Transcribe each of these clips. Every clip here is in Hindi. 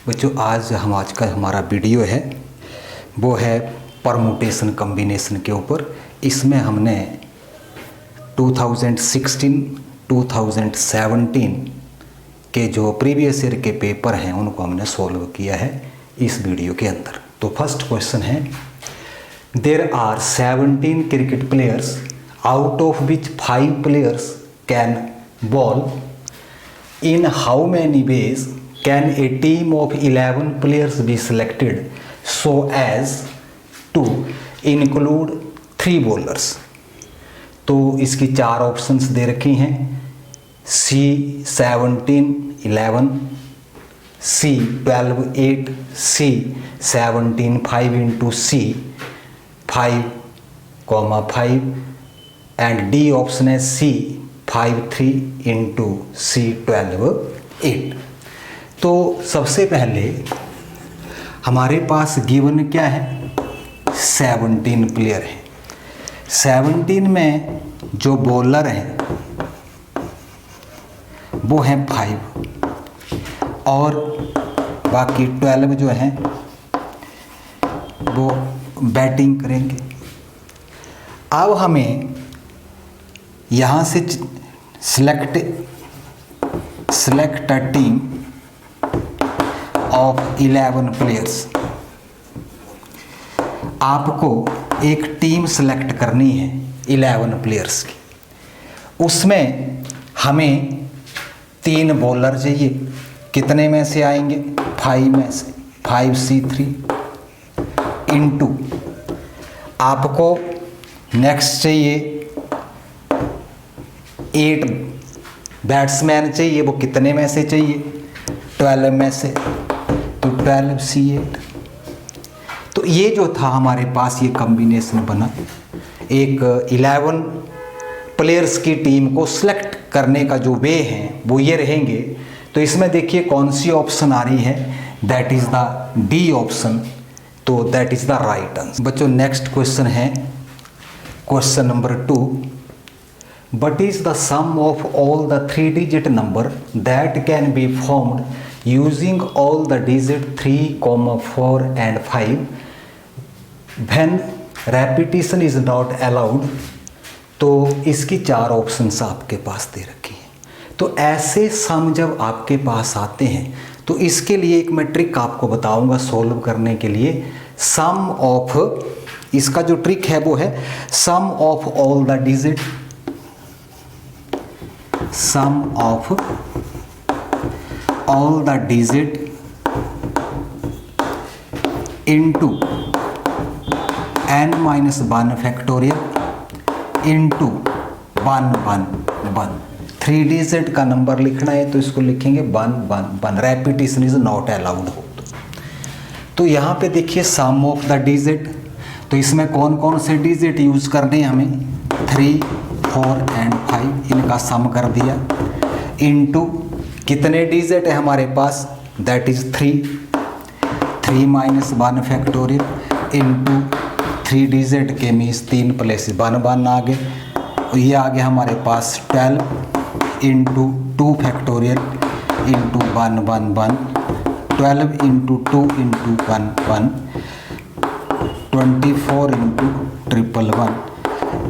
बच्चों आज का हमारा वीडियो है वो है परमुटेशन कम्बिनेशन के ऊपर। इसमें हमने 2016-2017 के जो प्रीवियस ईयर के पेपर हैं उनको हमने सॉल्व किया है इस वीडियो के अंदर। तो फर्स्ट क्वेश्चन है, there are 17 cricket players out of which 5 players can ball, in how many ways can a team of 11 players be selected so as to include 3 bowlers. तो इसकी 4 ऑप्शंस दे रखी हैं, C 17 11, C 12 8, C 17 5 into C 5,5 and D option है सी 5 3 इंटू सी 12 8। तो सबसे पहले हमारे पास गिवन क्या है, 17 प्लेयर हैं। 17 में जो बॉलर हैं वो हैं 5 और बाकी 12 जो हैं वो बैटिंग करेंगे। अब हमें यहाँ से select a team of 11 players. आपको एक टीम सेलेक्ट करनी है 11 प्लेयर्स की। उसमें हमें 3 बॉलर चाहिए। कितने में से आएंगे, 5 में से, 5C3 इंटू आपको नेक्स्ट चाहिए 8 बैट्समैन चाहिए। वो कितने में से चाहिए, 12 में से, तो 12C8। तो ये जो था हमारे पास ये कॉम्बिनेशन बना। एक 11 प्लेयर्स की टीम को सिलेक्ट करने का जो वे हैं वो ये रहेंगे। तो इसमें देखिए कौन सी ऑप्शन आ रही है, that is the D option. तो that is the right answer. बच्चों नेक्स्ट क्वेश्चन है question number 2, what is the sum of all the 3-digit number that can be formed using all the digit 3, 4 and 5 when repetition is not allowed। तो इसकी 4 ऑप्शंस आपके पास दे रखी हैं। तो ऐसे सम जब आपके पास आते हैं तो इसके लिए एक मैं ट्रिक आपको बताऊंगा सॉल्व करने के लिए। सम ऑफ, इसका जो ट्रिक है वो है sum of all the digit, sum of all the digit into n-1 factorial into 1 1 1। 3 digit का नंबर लिखना है तो इसको लिखेंगे 1 1 1। रेपिटेशन इज नॉट अलाउड हो। तो यहाँ पे देखिए सम ऑफ द डिजिट, तो इसमें कौन कौन से डिजिट यूज करने हैं हमें, 3 4 एंड 5, इनका सम कर दिया। इनटू कितने डिजिट है हमारे पास, that is 3 -1 factorial into 3 digit के मीन्स 3 प्लेस 1 1 आ गए। ये आ गया हमारे पास 12 into 2 factorial into 1 1 1, 12 into 2 into 1 1, 24 into 111।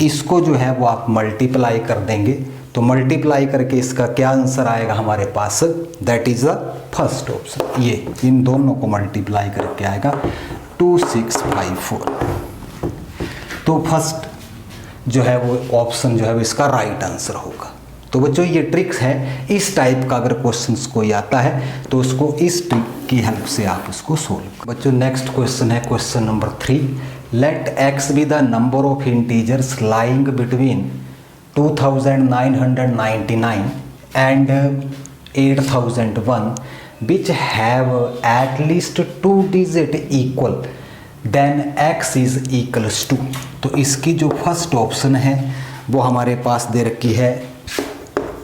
इसको जो है वो आप मल्टीप्लाई कर देंगे। तो मल्टीप्लाई करके इसका क्या आंसर आएगा हमारे पास, that is the first option. ये इन दोनों को मल्टीप्लाई करके आएगा 2654। तो फर्स्ट जो है वो ऑप्शन जो है वो इसका राइट आंसर होगा। तो बच्चों ये ट्रिक्स है, इस टाइप का अगर क्वेश्चंस कोई आता है तो उसको इस ट्रिक की हेल्प से आप उसको सोल्व। बच्चों नेक्स्ट क्वेश्चन है question number 3, let x be the number of integers lying between 2999 and 8001 which have at least 2 digit equal then x is equals to. तो इसकी जो फर्स्ट ऑप्शन है वो हमारे पास दे रखी है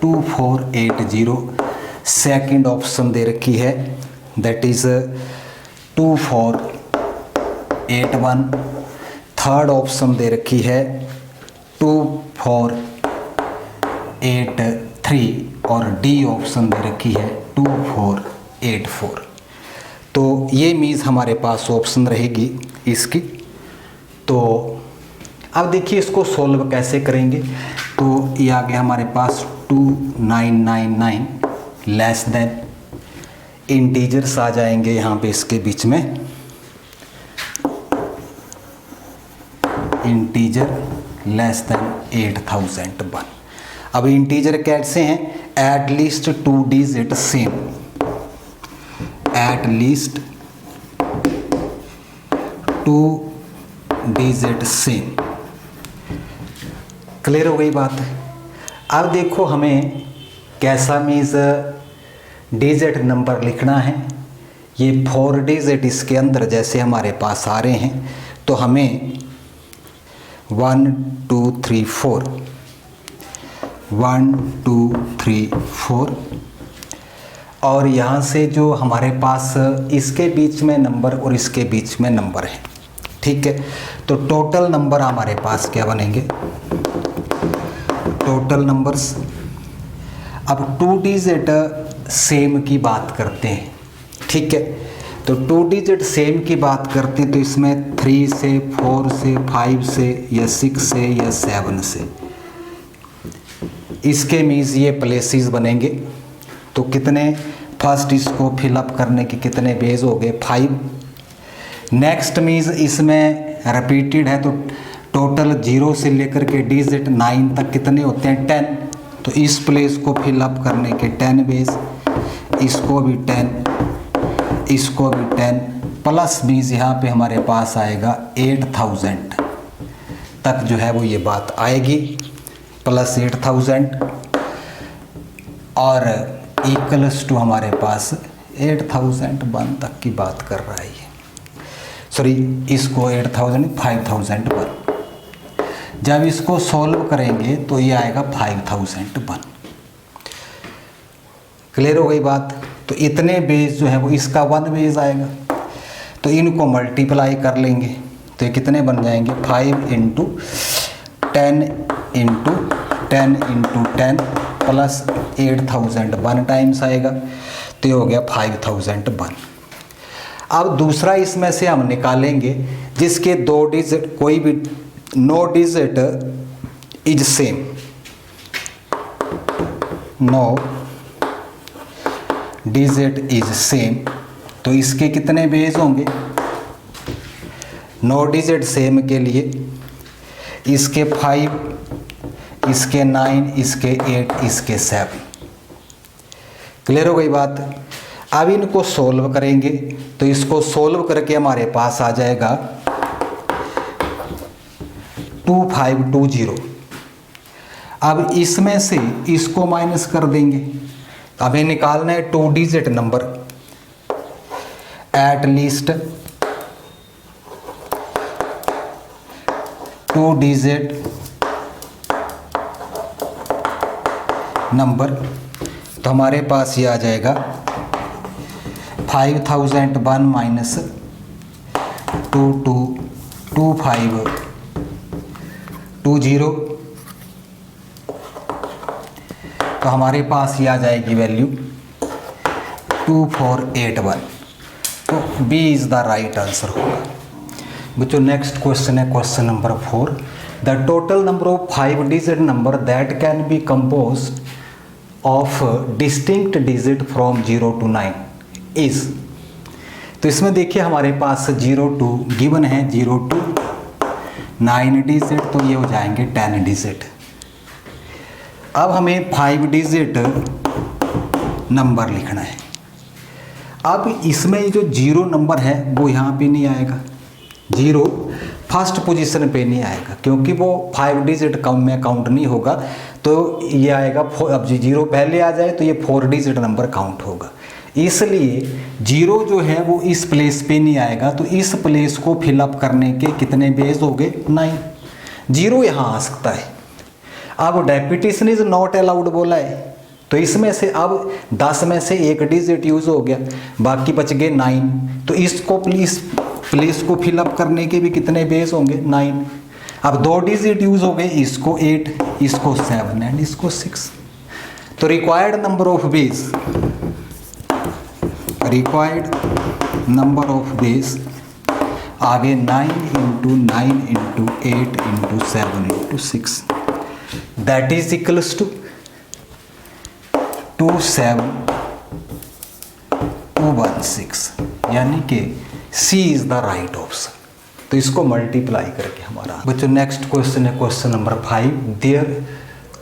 2480। सेकंड ऑप्शन दे रखी है दैट इज 2481। थर्ड ऑप्शन दे रखी है 2483 और डी ऑप्शन दे रखी है 2484। तो ये मीन्स हमारे पास ऑप्शन रहेगी इसकी। तो अब देखिए इसको सोल्व कैसे करेंगे। तो ये आ गया हमारे पास 2999 लेस देन, इंटीजर्स आ जाएंगे यहाँ पे इसके बीच में, इंटीजर लेस देन 8001। अब इंटीजर कैसे हैं, eight least 2 digit same, eight least 2 digit same. Clear हो गई बात। अब देखो हमें कैसा मीन्स डिजिट नंबर लिखना है। ये 4 डिजिट इसके अंदर जैसे हमारे पास आ रहे हैं, तो हमें 1 2 3 4 1 2 3 4 और यहाँ से जो हमारे पास इसके बीच में नंबर और इसके बीच में नंबर है, ठीक है। तो टोटल नंबर हमारे पास क्या बनेंगे, टोटल नंबर्स। अब 2 डिजिट सेम की बात करते हैं, ठीक है। तो 2 डिजिट सेम की बात करते हैं, तो इसमें 3 से 4 से 5 से या 6 से या 7 से, इसके मीन्स ये प्लेसेस बनेंगे। तो कितने, फर्स्ट इसको फिलअप करने के कितने बेस हो गए, 5। नेक्स्ट मीन्स इसमें रिपीटेड है, तो टोटल 0 से लेकर के डिजिट 9 तक कितने होते हैं, 10। तो इस प्लेस को फिलअप करने के 10 बेस, इसको भी 10, इसको भी 10, प्लस मीन्स यहाँ पे हमारे पास आएगा 8000 तक जो है वो ये बात आएगी, प्लस 8000 और इक्वल्स टू हमारे पास 8001 तक की बात कर रहा है ये, सॉरी इसको 8000 5001। जब इसको सॉल्व करेंगे तो ये आएगा 5001। क्लियर हो गई बात। तो इतने बेस जो है वो इसका 1 बेस आएगा, तो इनको मल्टीप्लाई कर लेंगे तो ये कितने बन जाएंगे, 5 into 10 into 10 into 10 plus 8001 times आएगा, तो ये हो गया 5001। अब दूसरा इसमें से हम निकालेंगे जिसके 2 डिजिट, कोई भी no digit is same, no digit is same. तो इसके कितने बेस होंगे, नो डिजिट सेम के लिए इसके 5, इसके 9, इसके 8, इसके 7। क्लियर हो गई बात। अब इनको सोल्व करेंगे, तो इसको सोल्व करके हमारे पास आ जाएगा 2520। अब इसमें से इसको माइनस कर देंगे, हमें निकालना है 2 digit number, eight least 2 digit number. तो हमारे पास ये आ जाएगा 5001 माइनस 2520, तो हमारे पास ये आ जाएगी वैल्यू 2481। तो B is the right answer होगा। बच्चों नेक्स्ट क्वेश्चन है question number 4। The total number of 5 digit number that can be composed of distinct digit from 0 to 9 is. तो इसमें देखिए हमारे पास 0 to गिवन है, 0 to 9 डिजिट, तो ये हो जाएंगे 10 डिजिट। अब हमें 5 डिजिट नंबर लिखना है। अब इसमें जो 0 नंबर है वो यहाँ पे नहीं आएगा, 0 फर्स्ट पोजीशन पे नहीं आएगा क्योंकि वो 5 डिजिट कम में काउंट नहीं होगा। तो ये आएगा, अब 0 पहले आ जाए तो ये 4 डिजिट नंबर काउंट होगा, इसलिए 0 जो है वो इस प्लेस पे नहीं आएगा। तो इस प्लेस को फिलअप करने के कितने बेस हो गए, 9। 0 यहाँ आ सकता है। अब डेप्यूटेशन इज नॉट अलाउड बोला है, तो इसमें से अब 10 में से 1 डिजिट यूज हो गया, बाकी बच गए 9। तो इसको प्लेस को फिलअप करने के भी कितने बेस होंगे, 9। अब 2 डिजिट यूज हो गए, इसको 8, इसको 7 एंड इसको 6। तो required number of base, required number of base, आगे 9 into 9 into 8 into 7 into 6, that is equals to 27216, यानी कि C is the right option. तो इसको मल्टीप्लाई करके हमारा बच्चों नेक्स्ट क्वेश्चन है question number 5। There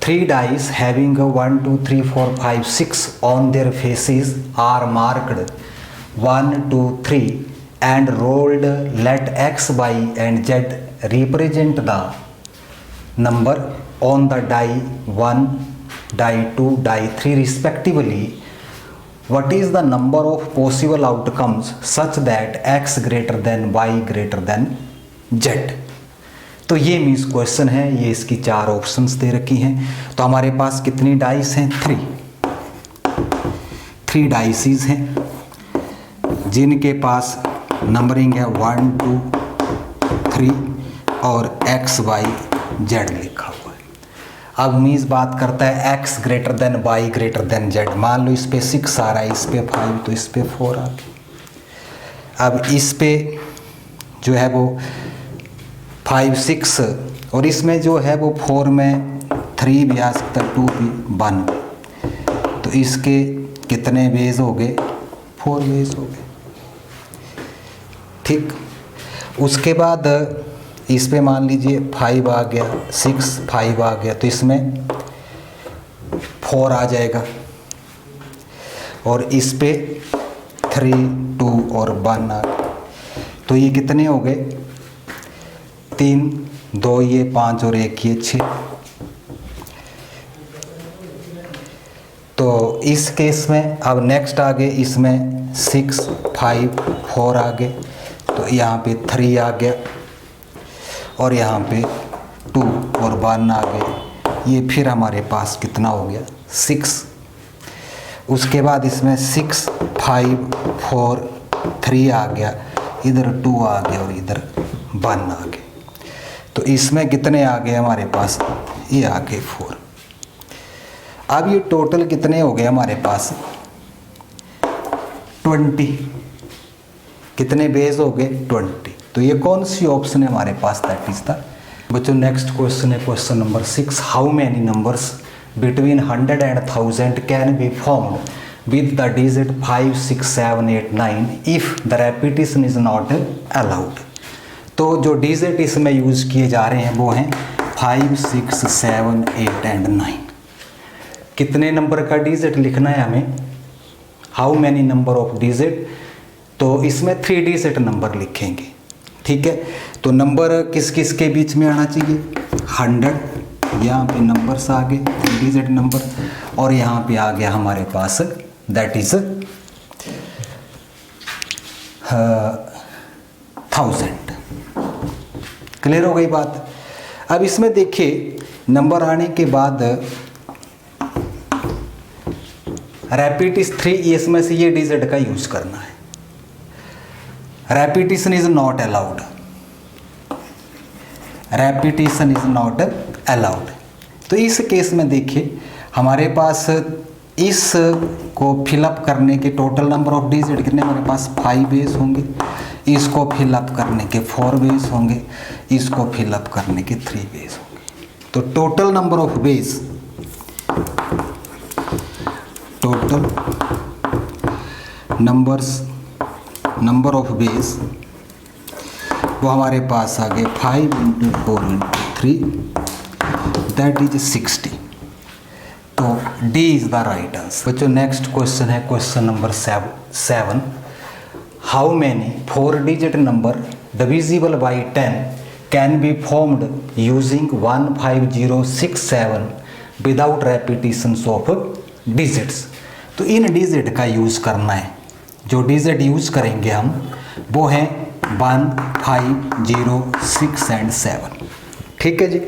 3 dice having a 1 2 3 4 5 6 on their faces are marked 1 2 3 and rolled. Let x, y and z represent the number on the die 1, die 2, die 3 respectively. What is the number of possible outcomes such that x greater than y greater than z? तो ये मीन्स क्वेश्चन है, ये इसकी 4 ऑप्शंस दे रखी हैं। तो हमारे पास कितनी डाइस हैं? 3 डाइसिस हैं जिनके पास नंबरिंग है 1 2 3 और x y z लिखा हुआ है। अब मीन्स बात करता है x greater than y greater than z। मान लो इस पे 6 आ रहा है, इस पे 5, तो इस पे 4 आ गया। अब इस पे जो है वो 5 6 और इसमें जो है वो 4 में 3 भी आ सकता है, 2 भी 1 भी। तो इसके कितने बेस हो गए? 4 बेस हो गए। ठीक, उसके बाद इस पे मान लीजिए 5 आ गया, 6 5 आ गया, तो इसमें 4 आ जाएगा और इस पे 3 2 और 1 आ गया। तो ये कितने हो गए? 3 2 ये 5 और 1 ये 6। तो इस केस में अब नेक्स्ट आगे इसमें 6 5 4 आ गए, तो यहाँ पे 3 आ गया और यहाँ पे 2 और 1 आ गए। ये फिर हमारे पास कितना हो गया? 6। उसके बाद इसमें 6 5 4 3 आ गया, इधर 2 आ गया और इधर 1 आ गया। तो इसमें कितने आ गए हमारे पास? ये आ गए 4। अब ये टोटल कितने हो गए हमारे पास? 20। कितने बेस हो गए? 20। तो ये कौन सी ऑप्शन है हमारे पास? That is the. बच्चों नेक्स्ट क्वेश्चन है question number 6। How many numbers between 100 and 1000 can be formed with the digit 5 6 7 8 9 if the repetition is not allowed? तो जो डिजिट इसमें यूज किए जा रहे हैं वो हैं 5 6 7 8 and 9। कितने नंबर का डिजिट लिखना है हमें? How many number of digit? तो इसमें 3 डिजिट नंबर लिखेंगे। ठीक है, तो नंबर किस किस के बीच में आना चाहिए? 100, यहाँ पे नंबर्स आ गए 3 डिजिट नंबर, और यहाँ पे आ गया हमारे पास दैट इज 1000। क्लियर हो गई बात? अब इसमें देखिए नंबर आने के बाद रेपिटेशन 3, इसमें से ये डिजिट का यूज करना है। Repetition is not allowed, repetition is not allowed. तो इस केस में देखिए हमारे पास इस को फिलअप करने के टोटल नंबर ऑफ डिजिट कितने हमारे पास? 5 बेस होंगे। इसको फिलअप करने के 4 बेस होंगे, इसको फिलअप करने के 3 बेस होंगे। तो total number of base, total number of base वो हमारे पास आ गए 5 × 4 × 3 दैट इज 60। तो D is the right answer. बच्चों नेक्स्ट क्वेश्चन है question number 7। How many 4 digit number divisible by 10 can be formed using 15067 without repetitions of digits? तो इन डिजिट का यूज करना है। जो डिजिट यूज करेंगे हम वो हैं 1 5 0 6 and 7। ठीक है जी।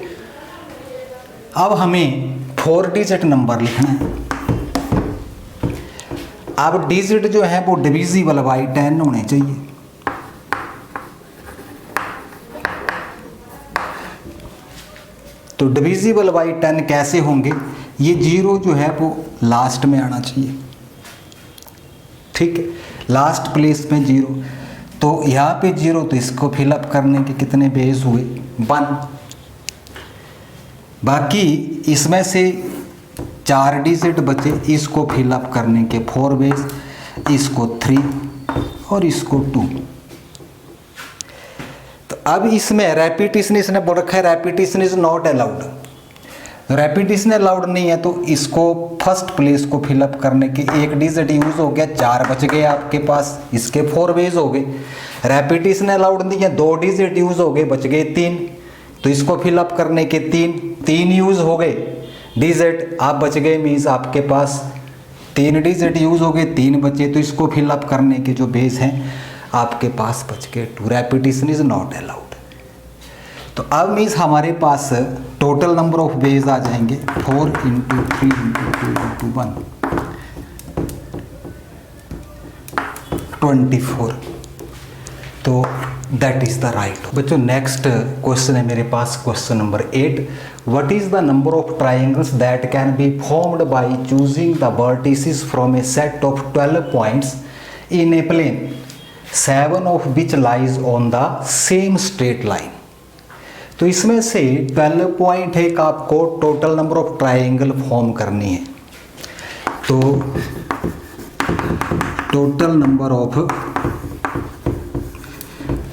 अब हमें 4 डिजिट नंबर लिखना है। अब डिजिट जो है वो डिविजिबल बाई 10 होने चाहिए। तो डिविजिबल बाई 10 कैसे होंगे? ये 0 जो है वो लास्ट में आना चाहिए। ठीक है, लास्ट प्लेस में 0, तो यहाँ पे 0, तो इसको फिलअप करने के कितने बेस हुए 1। बाकी इसमें से 4 डिजिट बचे, इसको फिलअप करने के 4 बेस, इसको 3 और इसको 2। तो अब इसमें रेपिटेशन इसने बोल रखा है repetition is not allowed, repetition allowed नहीं है, तो इसको फर्स्ट प्लेस को फिलअप करने के 1 डिजिट यूज हो गया, 4 बच गए आपके पास, इसके 4 बेस हो गए। रेपिटेशन अलाउड नहीं है, 2 डिजिट यूज हो गए, बच गए 3, तो इसको फिलअप करने के 3 यूज हो गए डिजिट, आप बच गए, मीन्स आपके पास 3 डिजिट यूज हो गए, 3 बचे, तो इसको फिलअप करने के जो बेस हैं आपके पास बच गए 2। Repetition is not allowed. तो अब मीन्स हमारे पास टोटल नंबर ऑफ बेस आ जाएंगे 4 × 3 × 2 × 1 24। तो दैट इज द राइट। बच्चों नेक्स्ट क्वेश्चन है मेरे पास, question number 8। What is the number of triangles that can be formed by choosing the vertices from a set of 12 points in a plane, 7 of which lies on the same straight line. तो इसमें से 12 पॉइंट है, आपको total number of triangle form करनी है। तो टोटल नंबर ऑफ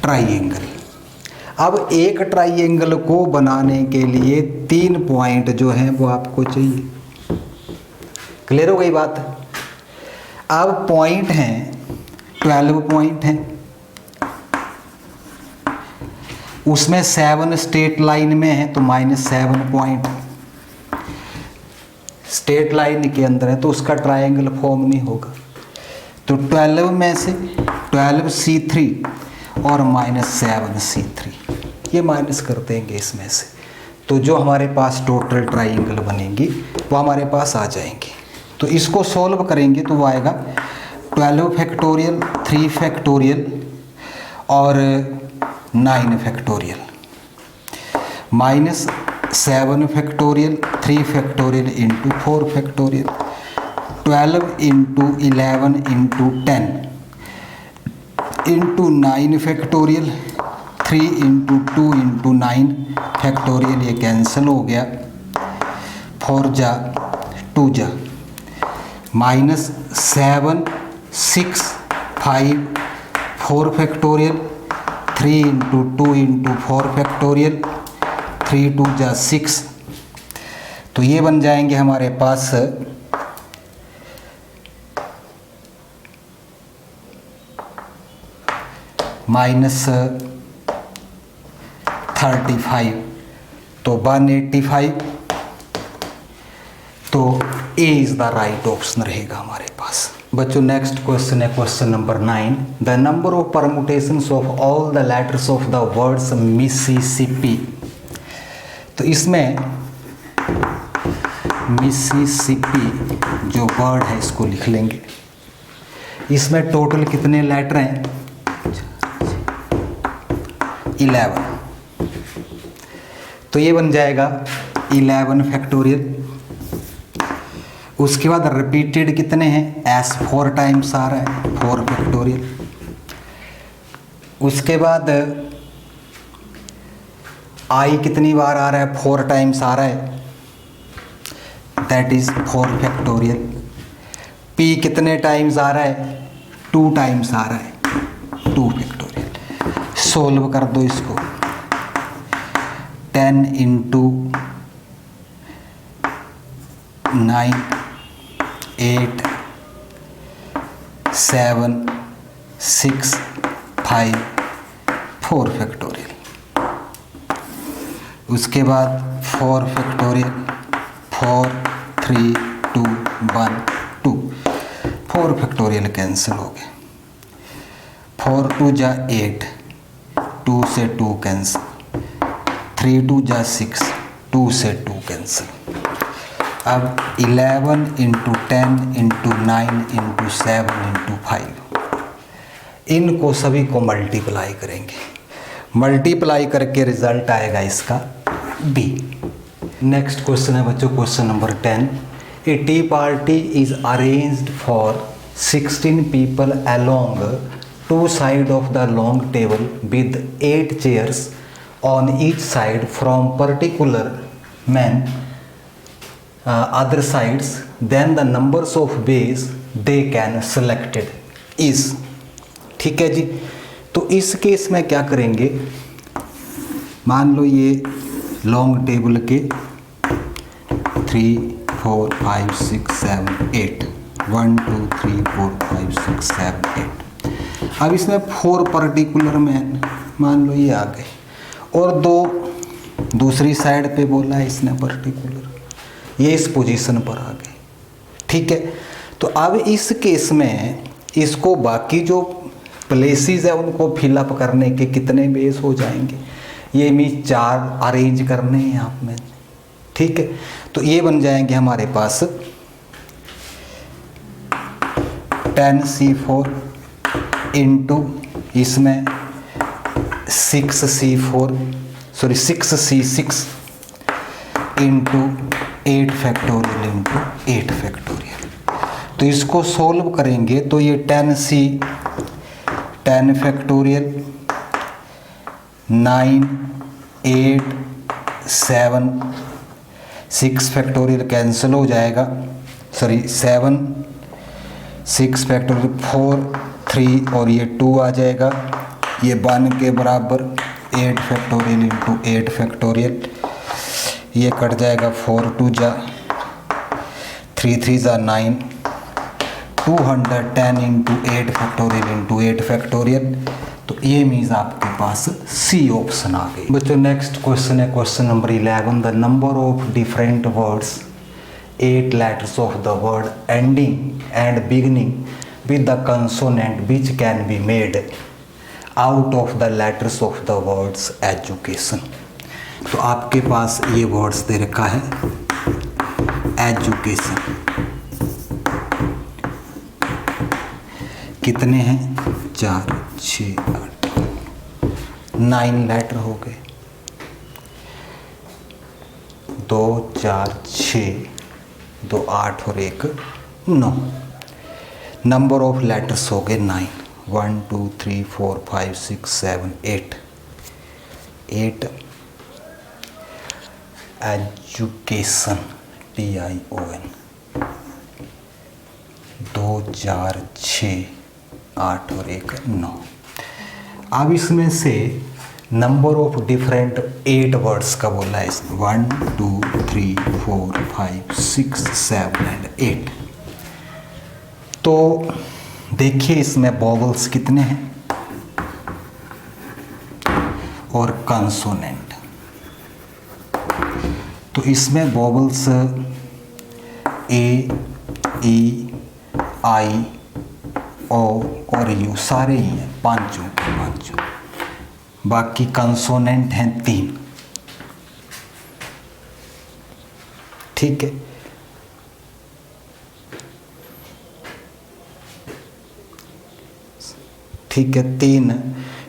ट्राइंगल, अब एक ट्राइंगल को बनाने के लिए 3 पॉइंट जो हैं वो आपको चाहिए। क्लियर हो गई बात। अब पॉइंट हैं 12 पॉइंट हैं, उसमें 7 स्ट्रेट लाइन में है, तो -7 पॉइंट स्ट्रेट लाइन के अंदर है, तो उसका ट्रायंगल फॉर्म नहीं होगा। तो 12 में से 12C3 और -7C3 ये माइनस कर देंगे इसमें से, तो जो हमारे पास टोटल ट्रायंगल बनेंगी वो हमारे पास आ जाएंगी। तो इसको सॉल्व करेंगे तो वो आएगा 12 फैक्टोरियल, 3 फैक्टोरियल और 9 factorial, -7 factorial, 3 factorial into 4 factorial, 12 into 11 into 10 into 9 factorial, 3 into 2 into 9 factorial, ये कैंसिल हो गया, 4 जा 2 जा, -7 6 5 4 फैक्टोरियल, 3 इंटू 2 इंटू 4 फैक्टोरियल, 3 2 जा 6, तो ये बन जाएंगे हमारे पास -35, तो 185, तो ए इज द राइट ऑप्शन रहेगा हमारे पास। बच्चों नेक्स्ट क्वेश्चन है question number 9। The number of permutations of all the letters of the words Mississippi. तो इसमें मिसिसिपी जो वर्ड है इसको लिख लेंगे। इसमें टोटल कितने लेटर हैं? 11, तो ये बन जाएगा 11 फैक्टोरियल। उसके बाद रिपीटेड कितने हैं? एस 4 टाइम्स आ रहा है, 4 फैक्टोरियल। उसके बाद आई कितनी बार आ रहा है? 4 टाइम्स आ रहा है, दैट इज 4 फैक्टोरियल। पी कितने टाइम्स आ रहा है? 2 टाइम्स आ रहा है, 2 फैक्टोरियल। सोल्व कर दो इसको, 10 इंटू 9 8 7 6 5 4 फैक्टोरियल। उसके बाद 4 फैक्टोरियल, 4 3 2 1 2, 4 फैक्टोरियल कैंसिल हो गए। 4 2 जा 8, 2 से 2 कैंसिल, 3 2 जा 6, 2 से 2 कैंसिल। अब 11 इंटू 10 इंटू 9 इंटू 7 इंटू 5, इनको सभी को मल्टीप्लाई करेंगे। मल्टीप्लाई करके रिजल्ट आएगा इसका बी। नेक्स्ट क्वेश्चन है बच्चों question number 10। A T party is arranged for 16 people along two sides of the long table with 8 chairs on each side from particular men other sides, then the numbers of ways they can selected is। ठीक है जी। तो इस केस में क्या करेंगे, मान लो ये लॉन्ग टेबल के 3 4 5 6 7 8 1 2 3 4 5 6 7 8। अब इसमें 4 पर्टिकुलर मैन मान लो ये आ गए, और 2 दूसरी साइड पे बोला है इसने पर्टिकुलर, ये इस पोजीशन पर आ गए। ठीक है। तो अब इस केस में इसको बाकी जो प्लेसेस है उनको फिलअप करने के कितने बेस हो जाएंगे, ये मी 4 अरेंज करने हैं यहाँ में। ठीक है। तो ये बन जाएंगे हमारे पास 10C4 इंटू इसमें 6C4 sorry 6C6 into 8 factorial into 8 factorial. तो इसको सोल्व करेंगे तो ये 10C 10 फैक्टोरियल 9 8 7 6 फैक्टोरियल कैंसिल हो जाएगा, सॉरी 7 6 फैक्टोरियल 4 3 और ये 2 आ जाएगा, ये 1 के बराबर 8 फैक्टोरियल इंटू 8 फैक्टोरियल, ये कट जाएगा 4 2 जा 3 3 जा 9 210 इंटू 8 फैक्टोरियल इंटू 8 फैक्टोरियल। तो ये मीन्स आपके पास सी ऑप्शन आ गई। बच्चों नेक्स्ट क्वेश्चन है question number 11। The number of different words 8 letters of the word ending and beginning with the consonant which can be made out of the letters of the words education। तो आपके पास ये वर्ड्स दे रखा है एजुकेशन, कितने हैं 4 6 8 9 लेटर हो गए, 2 4 6 2 8 और 1 9। नंबर ऑफ लेटर्स हो गए 9 1 2 3 4 5 6 7 8 8 एजुकेशन TION 2 4 6 8 और 1 9। अब इसमें से नंबर ऑफ डिफरेंट 8 वर्ड्स का बोला है 1 2 3 4 5 6 7 एंड 8। तो देखिए इसमें वोवेल्स कितने हैं और कंसोनेंट। तो इसमें vowels A E I O और U सारे ही हैं, पांचों। बाकी कंसोनेंट हैं 3। ठीक है। ठीक है, 3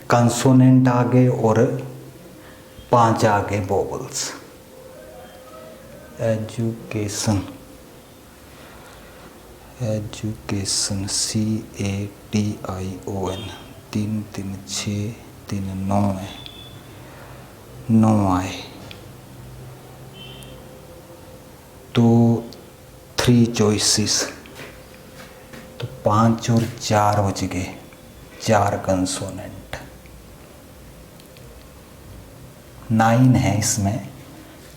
कंसोनेंट आ गए और 5 आ गए वोवेल्स। एजुकेशन एजुकेशन CATION 3 3 6 3 9 है, 9 आए। तो 3 चॉइसेस, तो 5 और 4 बच गए, 4 कंसोनेंट। 9 है इसमें,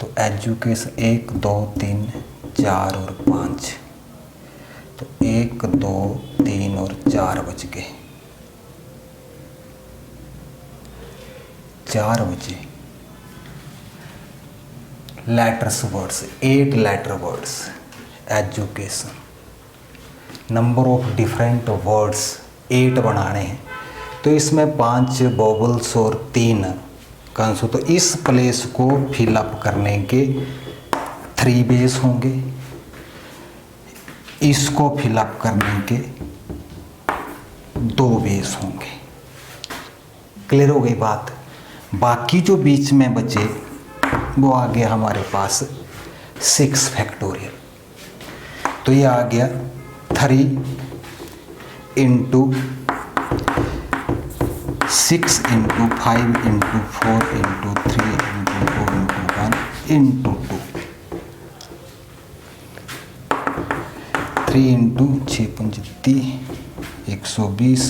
तो एजुकेशन 1 2 3 4 और 5, तो 1 2 3 और 4 बच गए, 4 बचे। Letters words 8 letter words education. Number of different words 8 बनाने हैं, तो इसमें 5 वोवेल्स और 3 कंसो। तो इस प्लेस को फिलअप करने के 3 बेस होंगे, इसको फिलअप करने के 2 बेस होंगे। क्लियर हो गई बात। बाकी जो बीच में बचे वो आ गया हमारे पास 6 फैक्टोरियल। तो ये आ गया 3 into 6 into 5 into 4 into 3 into 2 into 1 into 2 3 into 6 5 120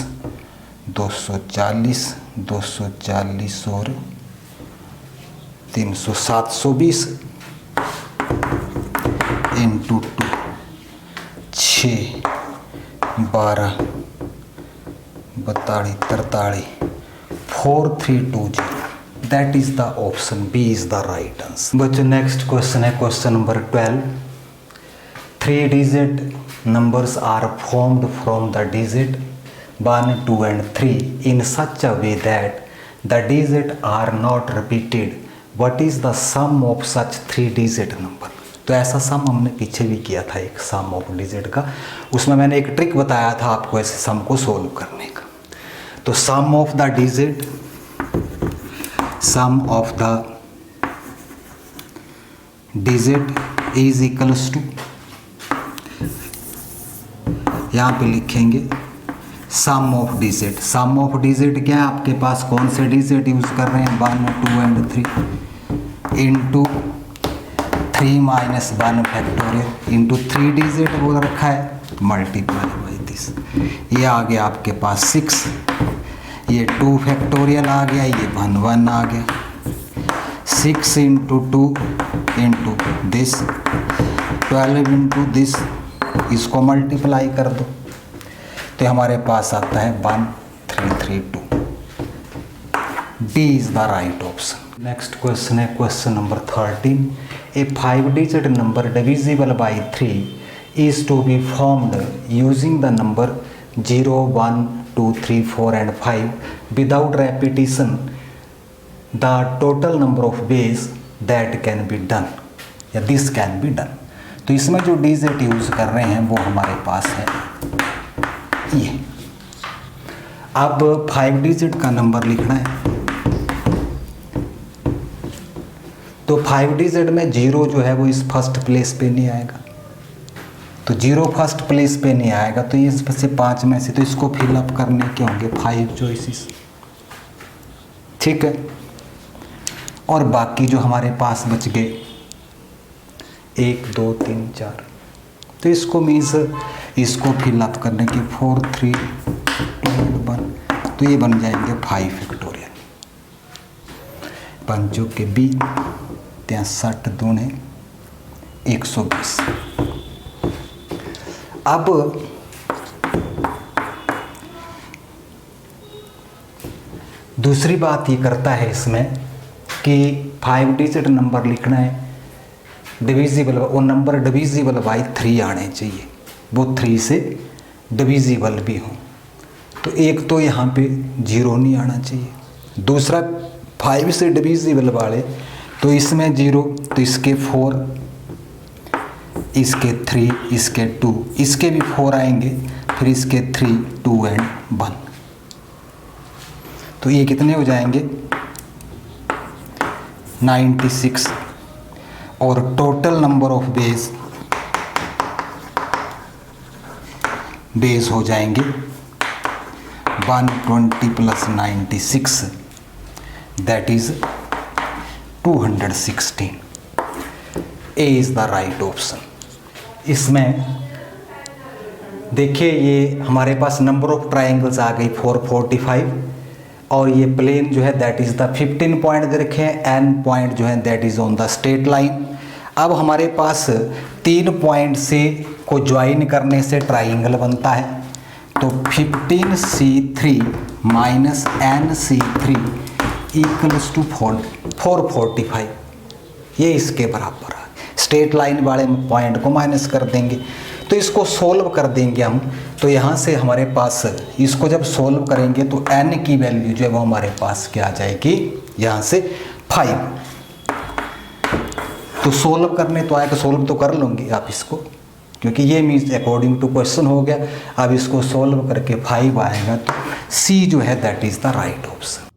240 240 और 300 720 into 2 6 12 42 43 4320 that is the option B is the right answer. बच्चों नेक्स्ट क्वेश्चन है question number 12। 3 digit numbers are formed from the digit 1 2 and 3 in such a way that the digit are not repeated. What is the sum of such 3 digit number? तो ऐसा सम हमने पीछे भी किया था एक सम ऑफ डिजिट का, उसमें मैंने एक ट्रिक बताया था आपको ऐसे सम को सोल्व करने का। तो sum of the digit is equals to, यहाँ पे लिखेंगे sum of digit. Sum of digit क्या है, आपके पास कौन से डिजिट यूज कर रहे हैं 1 2 and 3 into 3 minus 1 factorial into 3 digit बोल रखा है मल्टीप्लाई बाई दिस। ये आ गया आपके पास 6, ये 2 फैक्टोरियल आ गया, ये 1 1 आ गया। 6 into 2 into this 12 into this, इसको मल्टीप्लाई कर दो तो हमारे पास आता है 1332। D is the right option. Next question है question number 13। A 5 digit number divisible by 3 is to be formed using the number 0 1 2 3 4 and 5 without repetition the total number of ways that can be done या दिस कैन बी डन। तो इसमें जो डिजिट यूज कर रहे हैं वो हमारे पास है ये। अब 5 digit का नंबर लिखना है तो 5 digit में 0 जो है वो इस फर्स्ट प्लेस पे नहीं आएगा, तो 0 फर्स्ट प्लेस पे नहीं आएगा तो ये से 5 में से तो इसको फिलअप करने के होंगे 5 चॉइसेस, ठीक है। और बाकी जो हमारे पास बच गए 1 2 3 4, तो इसको मीन्स इसको फिलअप करने के 4 3 2 1, तो ये बन जाएंगे 5 फैक्टोरियल। 5 के 20 63 दूने 120। अब दूसरी बात ये करता है इसमें कि 5 digit नंबर लिखना है डिविजिबल, वो नंबर डिविजिबल बाई 3 आने चाहिए, वो 3 से डिविजिबल भी हों। तो एक तो यहाँ पे 0 नहीं आना चाहिए, दूसरा 5 से डिविजिबल वाले तो इसमें 0, तो इसके 4, इसके 3, इसके 2, इसके भी 4 आएंगे, फिर इसके 3 2 एंड 1, तो ये कितने हो जाएंगे 96। और टोटल नंबर ऑफ बेस हो जाएंगे 120 plus 96 that is 216। A is the right option. इसमें देखिए ये हमारे पास नंबर ऑफ ट्राइंगल्स आ गई 445 और ये प्लेन जो है दैट इज़ द 15 पॉइंट दे रखे हैं, एन पॉइंट जो है that is on the straight line. अब हमारे पास 3 पॉइंट से को ज्वाइन करने से ट्राइंगल बनता है, तो 15C3 minus NC3 equals to 445, ये इसके बराबर है। स्ट्रेट लाइन वाले पॉइंट को माइनस कर देंगे, तो इसको सोल्व कर देंगे हम, तो यहाँ से हमारे पास इसको जब सोल्व करेंगे तो n की वैल्यू जो है वो हमारे पास क्या आ जाएगी, यहाँ से 5। तो सोल्व करने तो आएगा, सोल्व तो कर लूँगी आप इसको, क्योंकि ये मीन्स अकॉर्डिंग टू क्वेश्चन हो गया। अब इसको सोल्व करके 5 आएगा, तो C जो है that is the right option.